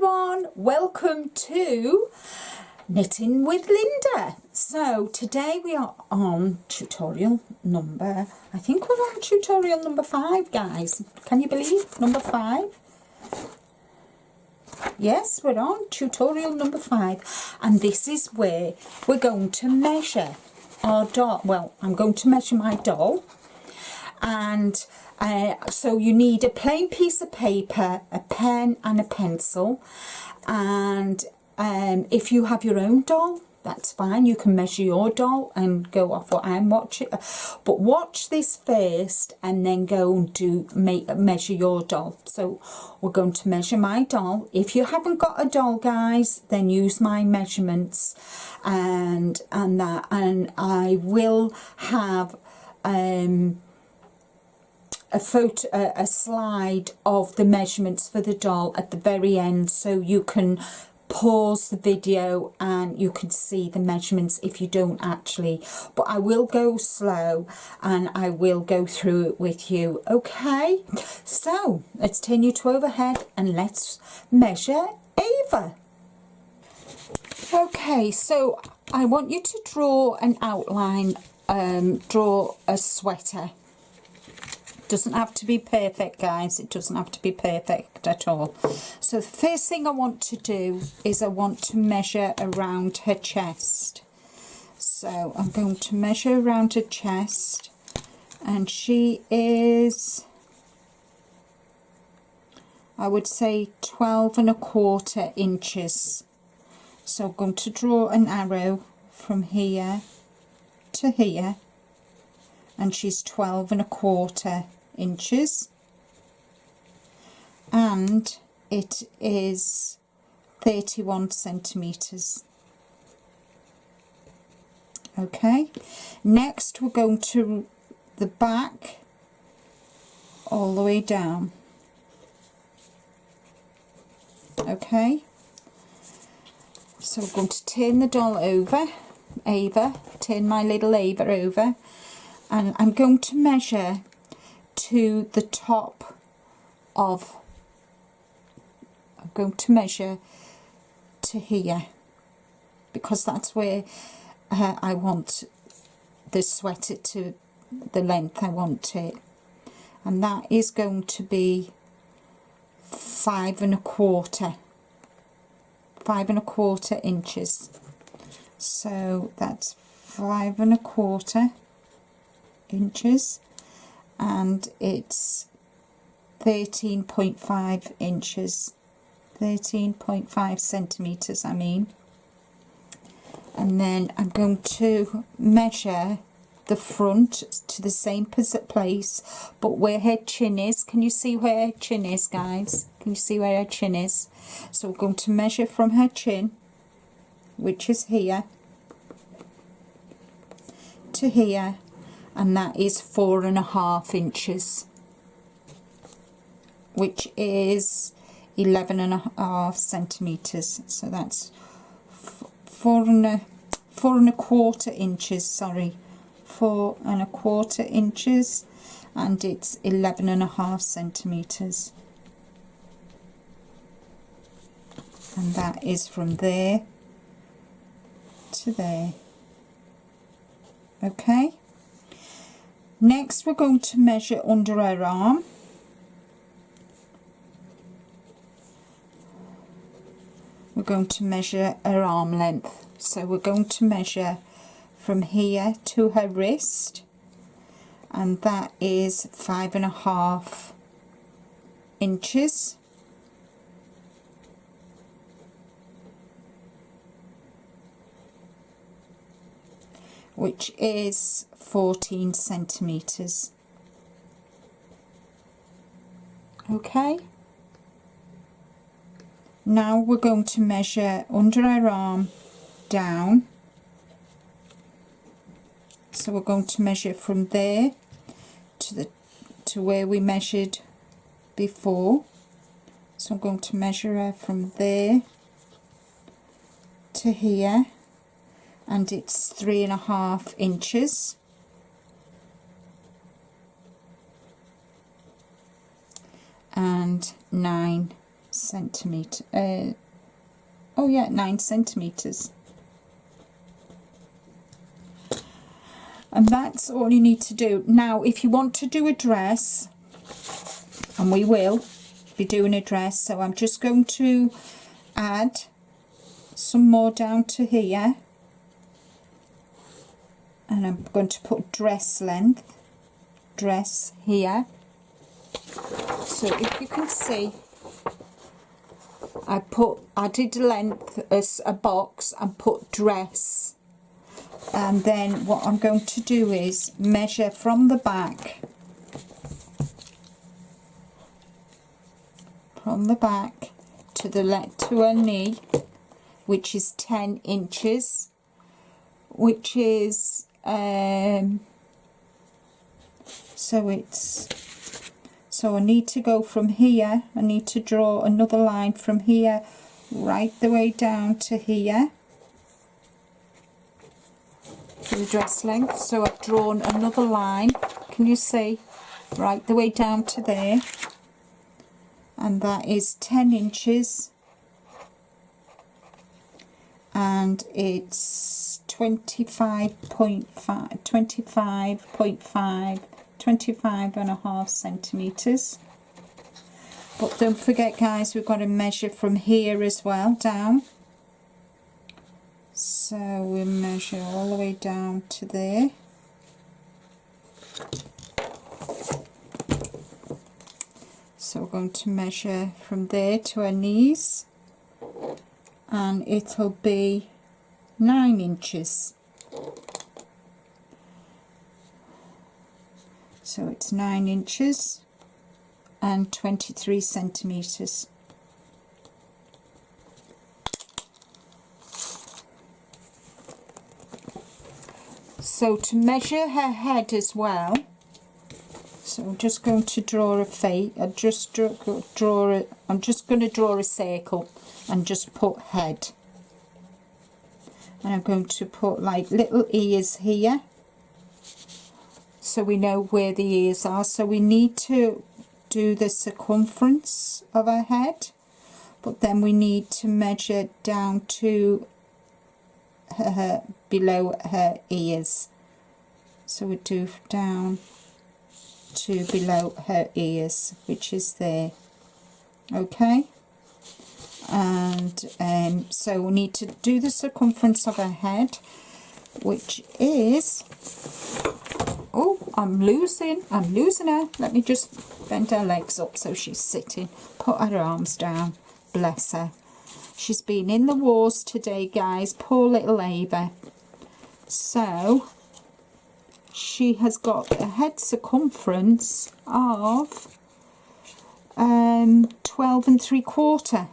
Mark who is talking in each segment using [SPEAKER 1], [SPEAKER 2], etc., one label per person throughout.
[SPEAKER 1] everyone, welcome to Knitting with Linda. So today we are on tutorial number, I think we're on tutorial number 5, guys. Can you believe number 5? Yes, we're on tutorial number 5, and this is where we're going to measure our doll. Well, I'm going to measure my doll, and so you need a plain piece of paper, a pen and a pencil, and if you have your own doll, that's fine. You can measure your doll and go off what I'm watching, but watch this first and then go and measure your doll. So we're going to measure my doll. If you haven't got a doll, guys, then use my measurements, and I will have a slide of the measurements for the doll at the very end, so you can pause the video and you can see the measurements if you don't actually, but I will go slow and I will go through it with you. Okay, so let's turn you to overhead and let's measure Ava. Okay, so I want you to draw an outline, draw a sweater. Doesn't have to be perfect, guys. It doesn't have to be perfect at all. So the first thing I want to do is I want to measure around her chest. So I'm going to measure around her chest, and she is, I would say, 12¼ inches. So I'm going to draw an arrow from here to here, and she's 12¼ inches, and it is 31 centimeters. Okay, next we're going to the back all the way down. Okay, so we're going to turn the doll over, turn my little Ava over, and I'm going to measure to the top of, I'm going to measure to here, because that's where I want the sweater to, the length I want it, and that is going to be 5¼ inches. So that's 5¼ inches, and it's 13.5 inches, 13.5 centimeters, I mean. And then I'm going to measure the front to the same place, but where her chin is. Can you see where her chin is, guys? Can you see where her chin is? So we're going to measure from her chin, which is here, to here, and that is 4½ inches, which is 11½ centimeters. So that's 4¼ inches, sorry, 4¼ inches, and it's 11½ centimeters, and that is from there to there. Okay, next we're going to measure under her arm. We're going to measure her arm length. So we're going to measure from here to her wrist, and that is 5½ inches. Which is 14 centimeters. Okay. Now we're going to measure under our arm down. So we're going to measure from there to where we measured before. So I'm going to measure her from there to here, and it's 3½ inches. And 9 centimetre, oh yeah, 9 centimetres. And that's all you need to do. Now, if you want to do a dress, and we will be doing a dress, so I'm just going to add some more down to here, and I'm going to put dress length, dress here. So if you can see, I did length as a box and put dress, and then what I'm going to do is measure from the back, to the left to her knee, which is 10 inches, which is so I need to go from here, I need to draw another line from here right the way down to here for the dress length. So I've drawn another line, can you see, right the way down to there, and that is 10 inches, and it's 25 and a half centimetres. But don't forget, guys, we've got to measure from here as well down. So we measure all the way down to there. So we're going to measure from there to our knees, and it'll be 9 inches. So it's 9 inches and 23 centimetres. So to measure her head as well, so I'm just going to draw a face. I'm just going to draw a circle and just put head. And I'm going to put like little ears here, so we know where the ears are. So we need to do the circumference of her head, but then we need to measure down to her below her ears. So we do down to below her ears, which is there. Okay, and so we need to do the circumference of her head, which is, oh, I'm losing her. Let me just bend her legs up so she's sitting, put her arms down, bless her. She's been in the wars today, guys, poor little Ava. So she has got a head circumference of 12 3/4.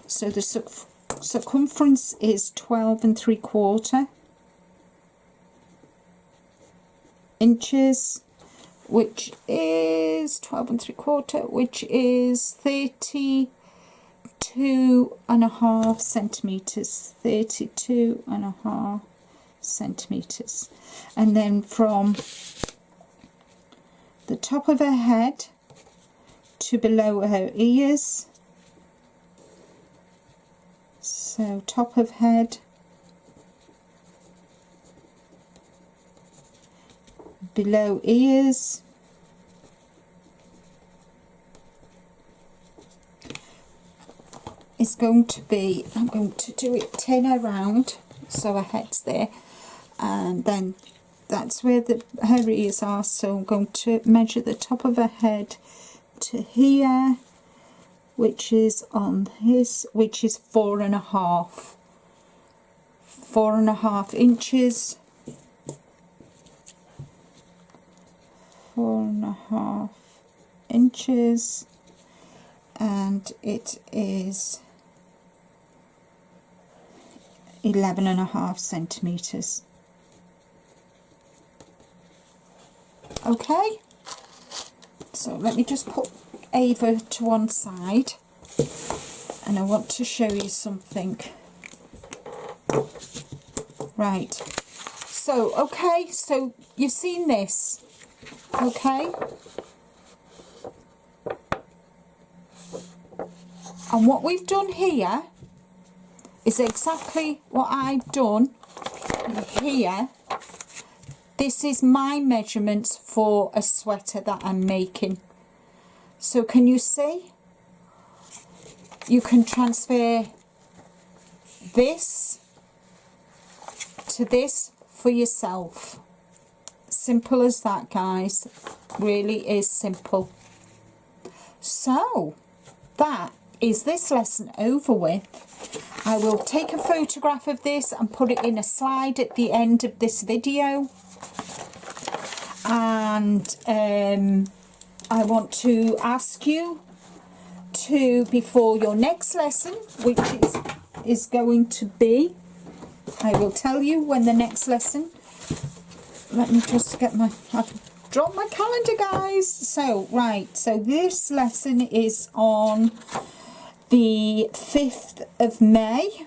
[SPEAKER 1] So the circumference is 12 3/4 inches, which is 12 3/4, which is 32.5 centimeters. 32.5 centimeters. And then from the top of her head to below her ears, so top of head, below ears, is going to be, I'm going to do it 10 around, so her head's there, and then that's where her ears are. So I'm going to measure the top of her head to here, which is on his, which is 4.5 inches. 4.5 inches, and it is 11.5 centimeters. Okay, so let me just put Ava to one side, and I want to show you something. Right, so okay, so you've seen this, okay? And what we've done here is exactly what I've done here. This is my measurements for a sweater that I'm making. So can you see? You can transfer this to this for yourself. Simple as that, guys. Really is simple. So that is this lesson over with. I will take a photograph of this and put it in a slide at the end of this video. And I want to ask you to, before your next lesson, which is going to be, I will tell you when the next lesson, let me just get my, I've dropped my calendar, guys. So, right, so this lesson is on the 5th of May,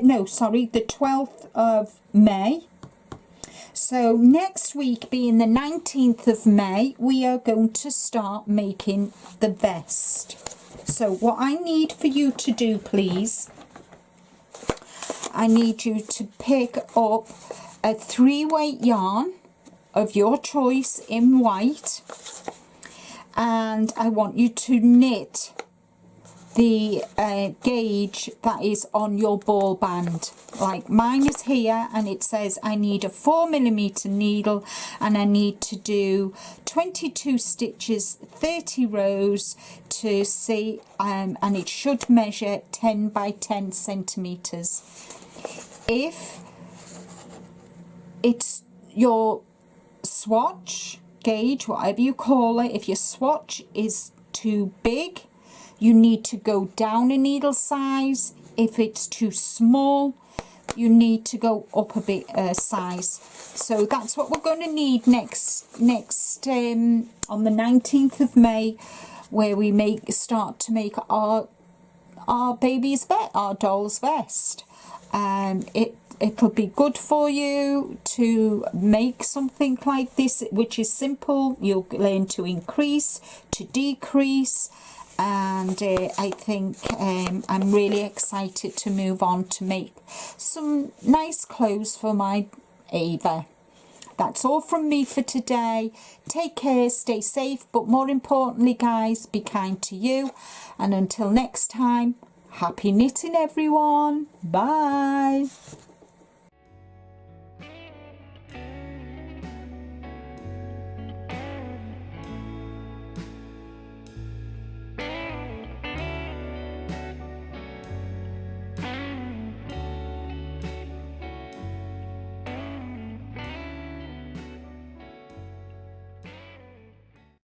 [SPEAKER 1] no, sorry, the 12th of May. So next week, being the 19th of May, we are going to start making the vest. So what I need for you to do, please, I need you to pick up a 3-weight yarn of your choice in white, and I want you to knit the gauge that is on your ball band. Like mine is here, and it says I need a 4mm needle, and I need to do 22 stitches, 30 rows to see, and it should measure 10 by 10 centimeters. If it's your swatch gauge, whatever you call it, if your swatch is too big, you need to go down a needle size. If it's too small, you need to go up a bit size. So that's what we're going to need next on the 19th of May, where we start to make our baby's vest, our doll's vest. It'll be good for you to make something like this, which is simple. You'll learn to increase, to decrease, and I think I'm really excited to move on to make some nice clothes for my Ava. That's all from me for today. Take care, stay safe, but more importantly, guys, be kind to you. And until next time, happy knitting, everyone. Bye.